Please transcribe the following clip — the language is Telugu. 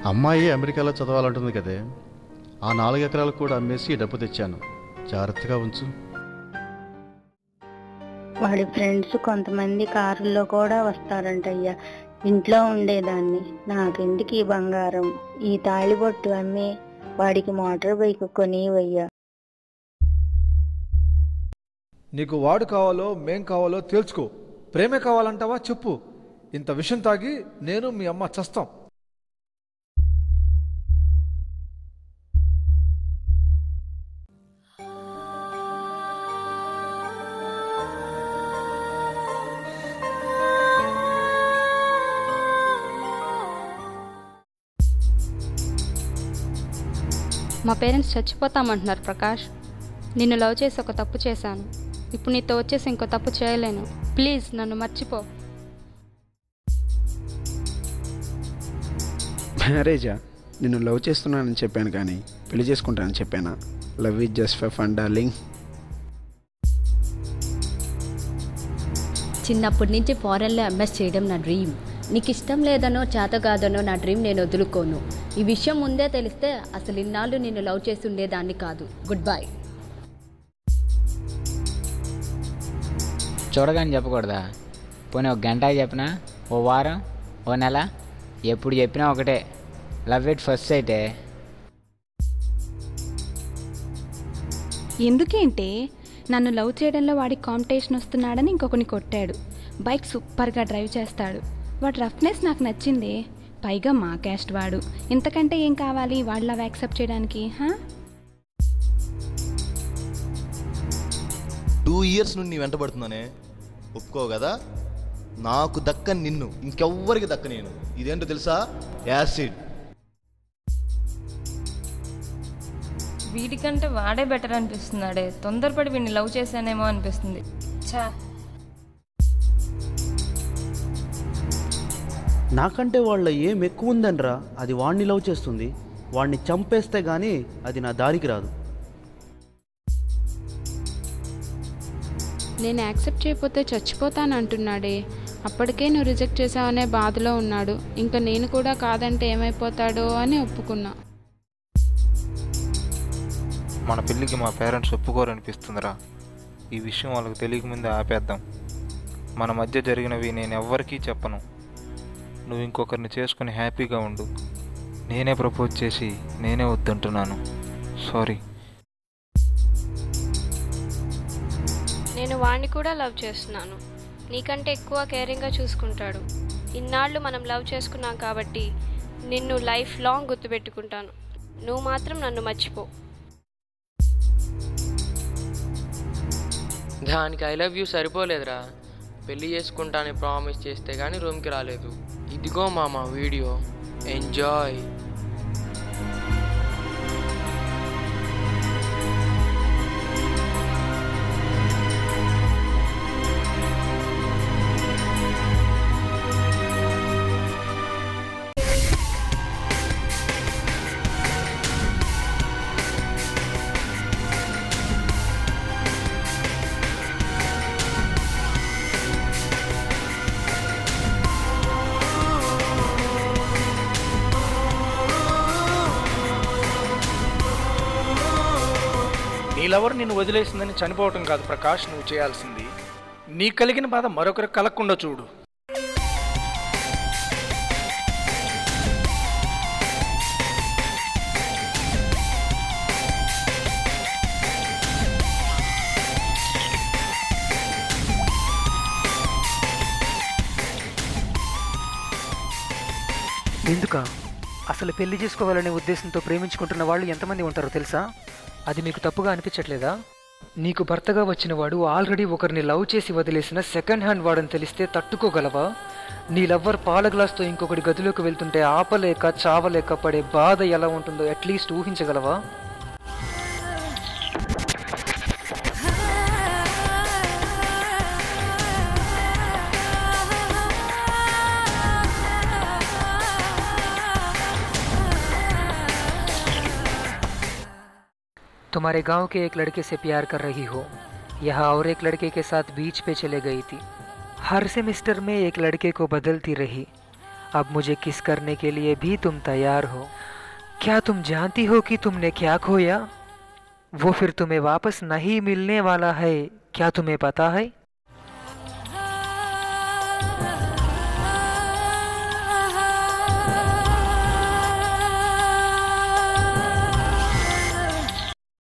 అమ్మాయి అమెరికాలో చదవాలంటుంది కదే, ఆ 4 ఎకరాలు కూడా అమ్మేసి డబ్బు తెచ్చాను. జాగ్రత్తగా ఉంచు. వాడి ఫ్రెండ్స్ కొంతమంది కారుల్లో కూడా వస్తారంటయ్యా. ఇంట్లో ఉండేదాన్ని. నాకెందుకు ఈ బంగారం? ఈ తాళిబొట్టు అమ్మి వాడికి మోటార్ బైక్ కొనివయ్యా. నీకు వాడు కావాలో మేం కావాలో తేల్చుకో. ప్రేమే కావాలంటావా చెప్పు. ఇంత విషం తాగి నేను మీ అమ్మ చస్తాం. మా పేరెంట్స్ చచ్చిపోతామంటున్నారు ప్రకాష్. నిన్ను లవ్ చేసి ఒక తప్పు చేశాను. ఇప్పుడు నీతో వచ్చేసి ఇంకో తప్పు చేయలేను. ప్లీజ్ నన్ను మర్చిపో. మ్యారేజా? నిన్ను లవ్ చేస్తున్నానని చెప్పాను కానీ పెళ్లి చేసుకుంటానని చెప్పానా? Love is just for fun darling. చిన్నప్పటి నుంచి ఫారెన్లో ఎంఎస్ చేయడం నా డ్రీమ్. నీకు ఇష్టం లేదనో చేత కాదనో నా డ్రీమ్ నేను వదులుకోను. ఈ విషయం ముందే తెలిస్తే అసలు ఇన్నాళ్ళు నిన్ను లవ్ చేసి ఉండేదాన్ని కాదు. Good bye. చూడగానే చెప్పకూడదా? పోనీ ఒక గంట చెప్పినా, ఓ వారం, ఓ నెల, ఎప్పుడు చెప్పినా ఒకటే. లవ్ ఎట్ ఫస్ట్ సైటే. ఎందుకేంటి? నన్ను లవ్ చేయడంలో వాడికి కాంపిటీషన్ వస్తున్నాడని ఇంకొకరిని కొట్టాడు. బైక్ సూపర్గా డ్రైవ్ చేస్తాడు. వాడి రఫ్నెస్ నాకు నచ్చింది. పైగా మా క్యాస్ట్ వాడు. ఇంతకంటే ఏం కావాలి వాడు లవ్ యాక్సెప్ట్ చేయడానికి? 2 years నుండి నీ వెంటబడుతున్నానే, ఒప్పుకో కదా? నాకు దక్కని నిన్ను ఇంకెవ్వరికి దక్క నేను. ఇదేంటో తెలుసా? యాసిడ్. వీడికంటే వాడే బెటర్ అనిపిస్తున్నాడే. తొందరపడి వీడిని లవ్ చేశానేమో అనిపిస్తుంది. ఛా, నాకంటే వాళ్ళ ఏం ఎక్కువ ఉందనరా అది వాడిని లవ్ చేస్తుంది. వాడిని చంపేస్తే గానీ అది నా దారికి రాదు. నేను యాక్సెప్ట్ చేయకపోతే చచ్చిపోతాను అంటున్నాడే. అప్పటికే నువ్వు రిజెక్ట్ చేసావనే బాధలో ఉన్నాడు. ఇంకా నేను కూడా కాదంటే ఏమైపోతాడో అని ఒప్పుకున్నా. మన పెళ్ళికి మా పేరెంట్స్ ఒప్పుకోరనిపిస్తుందిరా. ఈ విషయం వాళ్ళకి తెలియకముందే ఆపేద్దాం. మన మధ్య జరిగినవి నేను ఎవ్వరికీ చెప్పను. నువ్వు ఇంకొకరిని చేసుకుని హ్యాపీగా ఉండు. నేనే ప్రపోజ్ చేసి నేనే వద్దంటున్నాను. సారీ. నేను వాడిని కూడా లవ్ చేస్తున్నాను. నీకంటే ఎక్కువ కేరింగ్గా చూసుకుంటాడు. ఇన్నాళ్ళు మనం లవ్ చేసుకున్నాం కాబట్టి నిన్ను లైఫ్ లాంగ్ గుర్తుపెట్టుకుంటాను. నువ్వు మాత్రం నన్ను మర్చిపో. దానికి ఐ లవ్ యూ సరిపోలేదురా. పెళ్ళి చేసుకుంటానని ప్రామిస్ చేస్తే కానీ రూమ్కి రాలేదు. ఇదిగో మామ వీడియో, ఎంజాయ్. నీ లవర్ నిన్ను వదిలేసిందని చనిపోవటం కాదు ప్రకాష్ నువ్వు చేయాల్సింది. నీకు కలిగిన బాధ మరొకరికి కలగకుండా చూడు. ఎందుక? అసలు పెళ్లి చేసుకోవాలనే ఉద్దేశంతో ప్రేమించుకుంటున్న వాళ్ళు ఎంతమంది ఉంటారో తెలుసా? అది మీకు తప్పుగా అనిపించట్లేదా? నీకు భర్తగా వచ్చిన వాడు ఆల్రెడీ ఒకరిని లవ్ చేసి వదిలేసిన సెకండ్ హ్యాండ్ వాడని తెలిస్తే తట్టుకోగలవా? నీ లవ్వర్ పాల గ్లాస్తో ఇంకొకటి గదిలోకి వెళ్తుంటే ఆపలేక చావలేక పడే బాధ ఎలా ఉంటుందో అట్లీస్ట్ ఊహించగలవా? तुम्हारे गांव के एक लड़के से प्यार कर रही हो, यहाँ और एक लड़के के साथ बीच पे चले गई थी। हर सेमेस्टर में एक लड़के को बदलती रही। अब मुझे किस करने के लिए भी तुम तैयार हो। क्या तुम जानती हो कि तुमने क्या खोया? वो फिर तुम्हें वापस नहीं मिलने वाला है, क्या तुम्हें पता है?